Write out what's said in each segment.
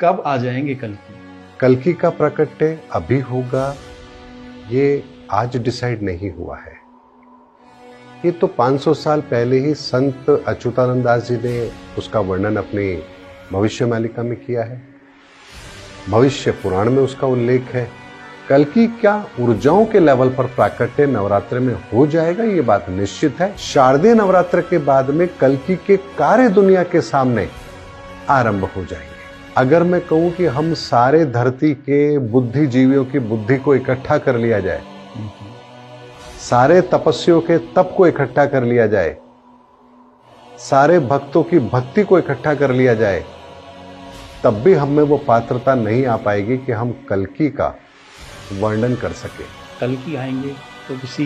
कब आ जाएंगे कल्कि? कल्कि का प्रकट्य अभी होगा, ये आज डिसाइड नहीं हुआ है। ये तो 500 साल पहले ही संत अच्युतानंद दास जी ने उसका वर्णन अपनी भविष्य मालिका में किया है। भविष्य पुराण में उसका उल्लेख है। कल्कि क्या ऊर्जाओं के लेवल पर प्राकट्य नवरात्र में हो जाएगा, ये बात निश्चित है। शारदीय नवरात्र के बाद में कल्कि के कार्य दुनिया के सामने आरंभ हो जाएंगे। अगर मैं कहूं कि हम सारे धरती के बुद्धिजीवियों की बुद्धि को इकट्ठा कर लिया जाए, सारे तपस्वियों के तप को इकट्ठा कर लिया जाए, सारे भक्तों की भक्ति को इकट्ठा कर लिया जाए, तब भी हमें वो पात्रता नहीं आ पाएगी कि हम कल्कि का वर्णन कर सके। कल्कि आएंगे तो किसी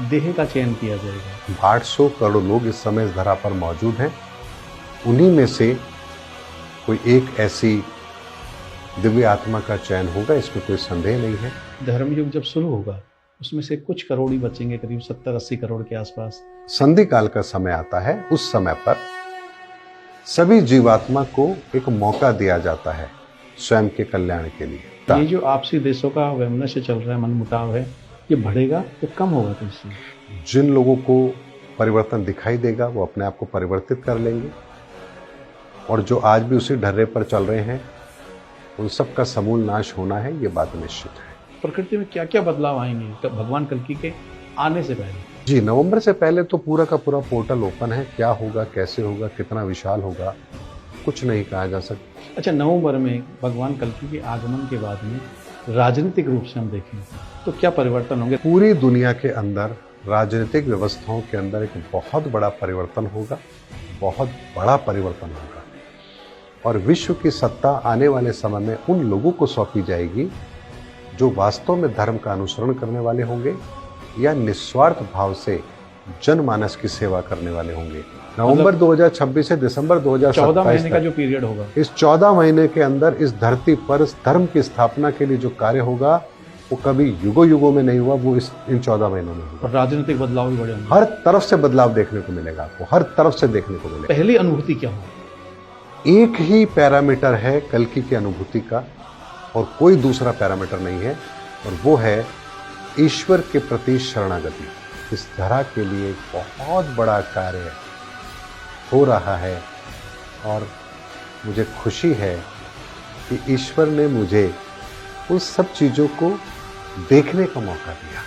देह का चयन किया जाएगा। 800 करोड़ लोग इस समय इस धरा पर मौजूद हैं। उन्हीं में से कोई एक ऐसी दिव्य आत्मा का चयन होगा, इसमें कोई संदेह नहीं है। धर्मयुग जब शुरू होगा उसमें से कुछ करोड़ ही बचेंगे, करीब 70-80 करोड़ के आसपास। संधि काल का समय आता है, उस समय पर सभी जीवात्मा को एक मौका दिया जाता है स्वयं के कल्याण के लिए। ये जो आपसी देशों का वैमनस्य चल रहा है, मनमुटाव है, ये बढ़ेगा या कम होगा? तो इससे जिन लोगों को परिवर्तन दिखाई देगा वो अपने आप को परिवर्तित कर लेंगे, और जो आज भी उसी ढर्रे पर चल रहे हैं उन सब का समूल नाश होना है, ये बात निश्चित है। प्रकृति में क्या क्या बदलाव आएंगे भगवान कल्कि के आने से पहले? जी, नवंबर से पहले तो पूरा का पूरा पोर्टल ओपन है। क्या होगा, कैसे होगा, कितना विशाल होगा, कुछ नहीं कहा जा सकता। अच्छा, नवंबर में भगवान कल्कि के आगमन के बाद में राजनीतिक रूप से हम देखें तो क्या परिवर्तन होंगे? पूरी दुनिया के अंदर राजनीतिक व्यवस्थाओं के अंदर एक बहुत बड़ा परिवर्तन होगा, बहुत बड़ा परिवर्तन होगा, और विश्व की सत्ता आने वाले समय में उन लोगों को सौंपी जाएगी जो वास्तव में धर्म का अनुसरण करने वाले होंगे या निस्वार्थ भाव से जनमानस की सेवा करने वाले होंगे। नवंबर 2026 से दिसंबर 2027 14 महीने का जो पीरियड होगा, इस 14 महीने के अंदर इस धरती पर इस धर्म की स्थापना के लिए जो कार्य होगा वो कभी युगों युगों में नहीं हुआ, वो इन 14 महीनों में होगा। और राजनीतिक बदलाव भी बड़े होंगे। हर तरफ से बदलाव देखने को मिलेगा आपको, हर तरफ से देखने को मिलेगा। पहली अनुभूति क्या होगी? एक ही पैरामीटर है कल्कि की अनुभूति का, और कोई दूसरा पैरामीटर नहीं है, और वो है ईश्वर के प्रति शरणागति। इस धरा के लिए बहुत बड़ा कार्य हो रहा है, और मुझे खुशी है कि ईश्वर ने मुझे उन सब चीज़ों को देखने का मौका दिया।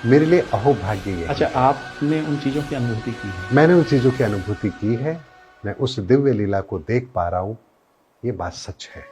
मेरे लिए अहोभाग्य ये है। अच्छा, आपने उन चीज़ों की अनुभूति की है? मैंने उन चीज़ों की अनुभूति की है, मैं उस दिव्य लीला को देख पा रहा हूँ, ये बात सच है।